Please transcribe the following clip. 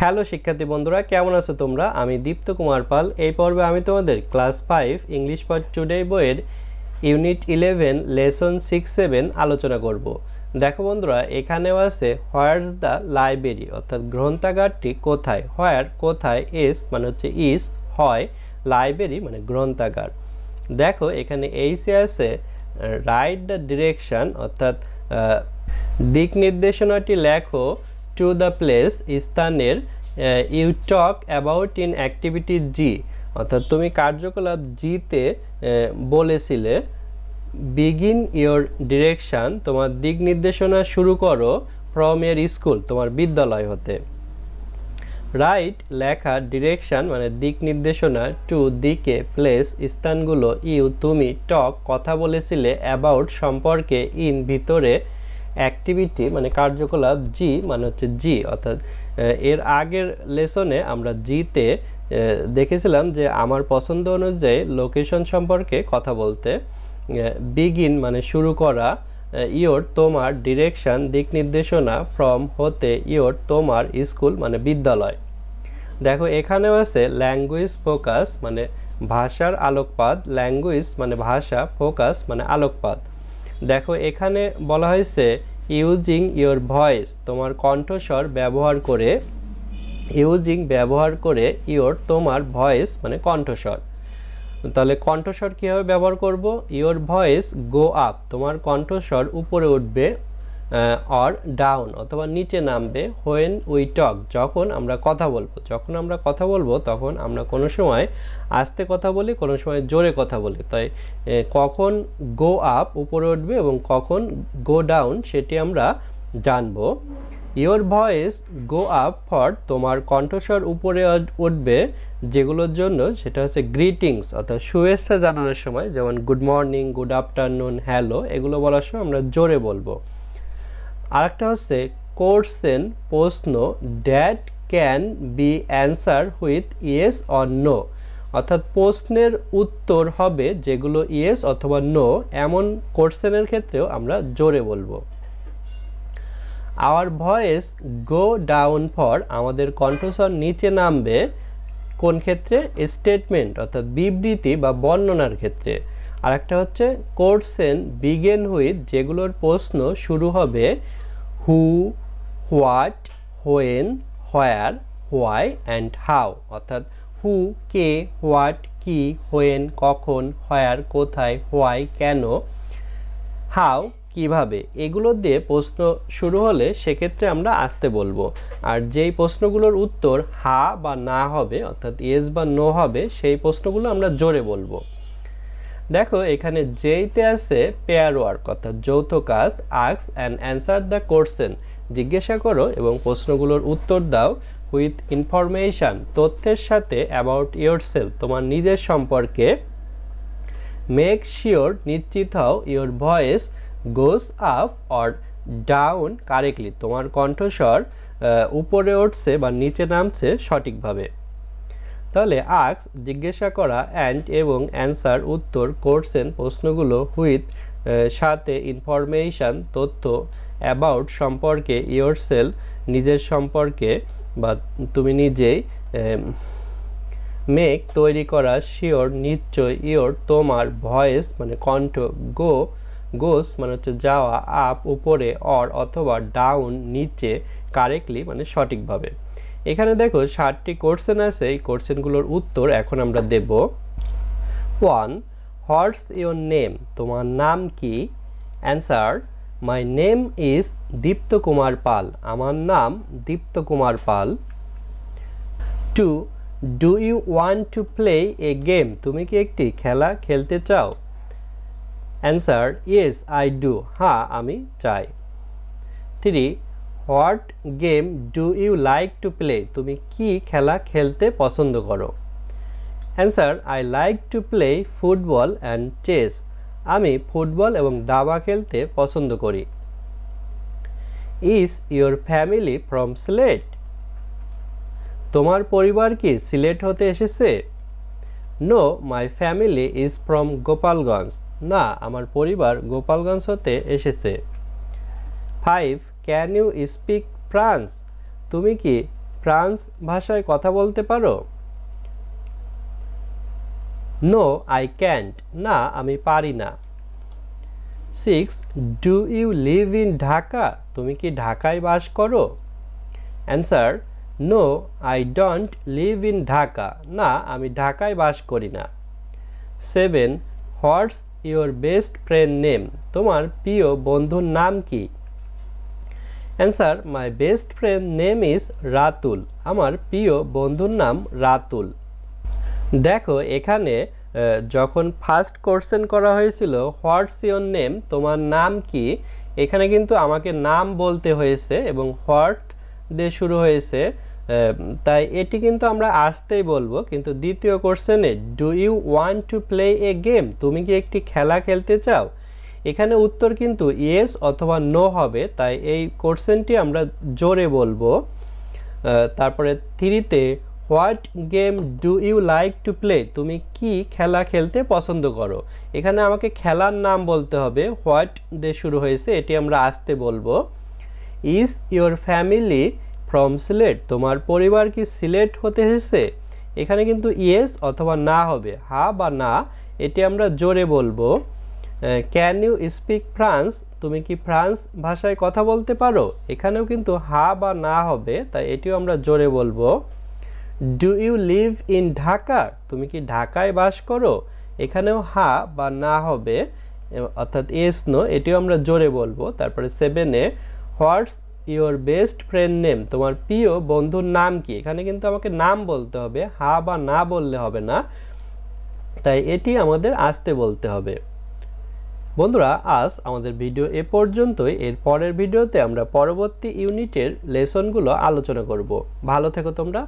Hello শিক্ষার্থী বন্ধুরা, কেমন আছো তোমরা? আমি দীপ্ত কুমার পাল। এই পর্বে আমি তোমাদের ক্লাস 5 ইংলিশ ফর টুডে বইয়ের ইউনিট 11 লেসন 6-7 আলোচনা করব। দেখো বন্ধুরা, এখানেও আছে হোয়ারস দ্য লাইব্রেরি, অর্থাৎ গ্রন্থাগারটি কোথায়। হোয়ার কোথায়, এস মানে হচ্ছে ইস, হয়, লাইব্রেরি মানে গ্রন্থাগার। দেখো এখানে এইসে আছে রাইট দ্য ডিরেকশন, অর্থাৎ দিক নির্দেশনাটি লেখো টু দ্য প্লেস, স্থানের, you talk about in activity জি, অর্থাৎ তুমি কার্যকলাপ জিতে বলেছিলে। বিগিন ইয়োর ডিরেকশান, তোমার দিক নির্দেশনা শুরু করো ফ্রম ইয়ার স্কুল, তোমার বিদ্যালয় হতে। রাইট লেখা, ডিরেকশান মানে দিক নির্দেশনা, টু দিকে, প্লেস স্থানগুলো, ইউ তুমি, টক কথা বলেছিলে, অ্যাবাউট সম্পর্কে, ইন ভিতরে, অ্যাক্টিভিটি মানে কার্যকলাপ, জি মানে হচ্ছে জি, অর্থাৎ এর আগের লেসনে আমরা জিতে দেখেছিলাম যে আমার পছন্দ অনুযায়ী লোকেশন সম্পর্কে কথা বলতে। বিগিন মানে শুরু করা, ইয়োর তোমার, ডিরেকশন দিক নির্দেশনা, ফ্রম হতে, ইয়োর তোমার, স্কুল মানে বিদ্যালয়। দেখো এখানেও আছে ল্যাঙ্গুয়েজ ফোকাস মানে ভাষার আলোকপাত, ল্যাঙ্গুয়েজ মানে ভাষা, ফোকাস মানে আলোকপাত। দেখো এখানে বলা হয়েছে ইউজিং ইয়োর ভয়েস, তোমার কণ্ঠস্বর ব্যবহার করে, ইউজিং ব্যবহার করে, ইয়োর তোমার, ভয়েস মানে কণ্ঠস্বর। তাহলে কণ্ঠস্বর কীভাবে ব্যবহার করব? ইয়োর ভয়েস গো আপ, তোমার কণ্ঠস্বর উপরে উঠবে, অর ডাউন অথবা নিচে নামবে, হোয়েন উই টক যখন আমরা কথা বলবো। যখন আমরা কথা বলবো তখন আমরা কোনো সময় আস্তে কথা বলি, কোনো সময় জোরে কথা বলি। তাই কখন গো আপ উপরে উঠবে এবং কখন গো ডাউন সেটি আমরা জানবো। Your voice go up for, তোমার কণ্ঠস্বর উপরে উঠবে যেগুলোর জন্য, সেটা হচ্ছে গ্রিটিংস অর্থাৎ শুভেচ্ছা জানানোর সময়, যেমন good morning, good afternoon, hello, এগুলো বলার সময় আমরা জোরে বলবো। আরেকটা হচ্ছে কোশ্চেন প্রশ্ন, that can be answer with yes or no, অর্থাৎ প্রশ্নের উত্তর হবে যেগুলো ইয়েস অথবা নো, এমন কোশ্চেনের ক্ষেত্রেও আমরা জোরে বলবো। Hour voice go down for, আমাদের কণ্ঠস্বর নিচে নামবে কোন ক্ষেত্রে? স্টেটমেন্ট অর্থাৎ বিবৃতি বা বর্ণনার ক্ষেত্রে। আর একটা হচ্ছে কোশ্চেন বিগেন উইথ, যেগুলোর প্রশ্ন শুরু হবে who, what, when, where, why and how, অর্থাৎ হু কে, হোয়াট কি, হোয়েন কখন, হোয়ার কোথায়, হোয়াই কেন, হাউ কিভাবে, এগুলো দিয়ে প্রশ্ন শুরু হলে সেক্ষেত্রে আমরা আস্তে বলবো। আর যেই প্রশ্নগুলোর উত্তর হা বা না হবে, অর্থাৎ ইয়েস বা নো হবে, সেই প্রশ্নগুলো আমরা জোরে বলবো। দেখো এখানে যেইতে আছে পেয়ার ওয়ার্ক অর্থাৎ যৌথ কাজ, ask and answer the question, জিজ্ঞাসা করো এবং প্রশ্নগুলোর উত্তর দাও, উইথ ইনফরমেশান তথ্যের সাথে, অ্যাবাউট ইয়োরসেলফ তোমার নিজের সম্পর্কে, মেক শিওর নিশ্চিত হও, your voice goes up or down correctly, তোমার কণ্ঠস্বর উপরে উঠছে বা নিচে নামছে সঠিকভাবে। তাহলে আস্ক জিজ্ঞাসা করা, অ্যান্ড এবং অ্যান্সার উত্তর, কোশ্চেন প্রশ্নগুলো, উইথ সাথে, ইনফরমেশান তথ্য, অ্যাবাউট সম্পর্কে, ইয়োরসেলফ নিজের সম্পর্কে বা তুমি নিজেই, মেক তৈরি করা, শিওর নিশ্চয়, ইয়োর তোমার, ভয়েস মানে কণ্ঠ, গো গোস মানে হচ্ছে যাওয়া, আপ উপরে, অর অথবা ডাউন নিচে, কারেক্টলি মানে সঠিকভাবে। এখানে দেখো 7টি কোশ্চেন আছে, এই কোশ্চেনগুলোর উত্তর এখন আমরা দেব। 1. হোয়াটস ইয়োর নেম, তোমার নাম কি? Answer, my name is Dipto Kumar Pal, আমার নাম Dipto Kumar Pal. 2. Do you want to play a game, তুমি কি একটি খেলা খেলতে চাও? অ্যান্সার, ইয়েস আই ডু, হ্যাঁ আমি চাই। 3. What game do you like to play, তুমি কি খেলা খেলতে পছন্দ করো? Answer, I like to play football and chess, আমি ফুটবল এবং দাবা খেলতে পছন্দ করি। Is your family from Sylhet, তোমার পরিবার কি সিলেট হতে এসেছে? No my family is from Gopalganj, না আমার পরিবার গোপালগঞ্জ হতে এসেছে। 5. ক্যান ইউ স্পিক ফ্রান্স, তুমি কি ফ্রান্স ভাষায় কথা বলতে পারো? নো আই ক্যান্ট, না আমি পারি না। 6. Do you live in Dhaka, তুমি কি ঢাকায় বাস করো? Answer, no I don't live in Dhaka, না আমি ঢাকায় বাস করি না। 7. What's your best friend name, তোমার প্রিয় বন্ধুর নাম কি? Answer, my best friend name is Ratul, আমার প্রিয় বন্ধুর নাম রাতুল। দেখো এখানে যখন ফার্স্ট কোশ্চেন করা হয়েছিল হোয়াটস ইউর নেম, তোমার নাম কি, এখানে কিন্তু আমাকে নাম বলতে হয়েছে এবং হোয়াট দিয়ে শুরু হয়েছে, তাই এটি কিন্তু আমরা আসতেই বলবো। কিন্তু দ্বিতীয় কোশ্চেনে do you want to play a game, তুমি কি একটি খেলা খেলতে চাও, এখানে উত্তর কিন্তু ইয়েস অথবা নো হবে, তাই এই কোশ্চেনটি আমরা জোরে বলবো। তারপরে 3তে what game do you like to play, তুমি কি খেলা খেলতে পছন্দ করো, এখানে আমাকে খেলার নাম বলতে হবে, হোয়াট দিয়ে শুরু হয়েছে এটি আমরা আসতে বলবো। Is your family from Sylhet, তোমার পরিবার কি সিলেট হতে এসেছে, এখানে কিন্তু ইয়েস অথবা না হবে, হা বা না, এটি আমরা জোরে বলবো। ক্যান ইউ স্পিক ফ্রান্স, তুমি কি ফ্রান্স ভাষায় কথা বলতে পারো, এখানেও কিন্তু হা বা না হবে, তাই এটিও আমরা জোরে বলবো। Do you live in Dhaka, তুমি কি ঢাকায় বাস করো, এখানেও হা বা না হবে, অর্থাৎ ইয়েস নো, এটিও আমরা জোরে বলবো। তারপরে 7-এ what's your best friend name, তোমার প্রিয় বন্ধুর নাম কি, এখানে কিন্তু আমাকে নাম বলতে হবে, হা বা না বললে হবে না, তাই এটি আমাদের আসতে বলতে হবে। বন্ধুরা আজ আমাদের ভিডিও এ পর্যন্তই, এর পরের ভিডিওতে আমরা পরবর্তী ইউনিটের লেসনগুলো আলোচনা করব। ভালো থেকো তোমরা।